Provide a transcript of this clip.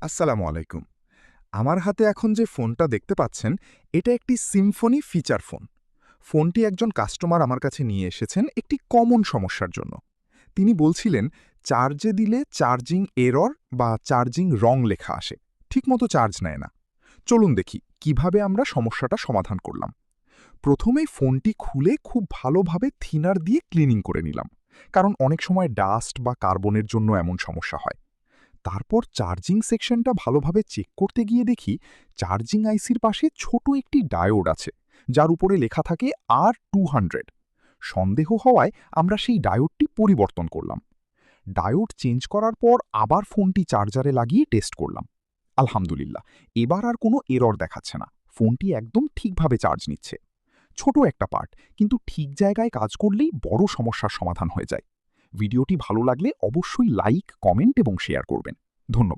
আসসালামু আলাইকুম। আমার হাতে এখন যে ফোনটা দেখতে পাচ্ছেন, এটা একটি সিম্ফনি ফিচার ফোন। ফোনটি একজন কাস্টমার আমার কাছে নিয়ে এসেছেন একটি কমন সমস্যার জন্য। তিনি বলছিলেন, চার্জে দিলে চার্জিং এরর বা চার্জিং রং লেখা আসে। ঠিকমতো চার্জ নেয় না। চলুন দেখি কিভাবে আমরা সমস্যাটা সমাধান করলাম। প্রথমেই ফোনটি খুলে খুব ভালোভাবে থিনার দিয়ে ক্লিনিং করে নিলাম। কারণ অনেক সময় ডাস্ট বা কার্বনের জন্য এমন সমস্যা হয়। তারপর চার্জিং সেকশনটা ভালোভাবে চেক করতে গিয়ে দেখি চার্জিং আইসির পাশে ছোট একটি ডায়োড আছে, যার উপরে লেখা থাকে R200। সন্দেহ হওয়ায় আমরা সেই ডায়োডটি পরিবর্তন করলাম। ডায়োড চেঞ্জ করার পর আবার ফোনটি চার্জারে লাগিয়ে টেস্ট করলাম। আলহামদুলিল্লাহ, এবার আর কোনো এরর দেখাচ্ছে না। ফোনটি একদম ঠিকভাবে চার্জ নিচ্ছে। ছোট একটা পার্ট, কিন্তু ঠিক জায়গায় কাজ করলেই বড় সমস্যার সমাধান হয়ে যায়। ভিডিওটি ভালো লাগলে অবশ্যই লাইক, কমেন্ট এবং শেয়ার করবেন। ধন্যবাদ।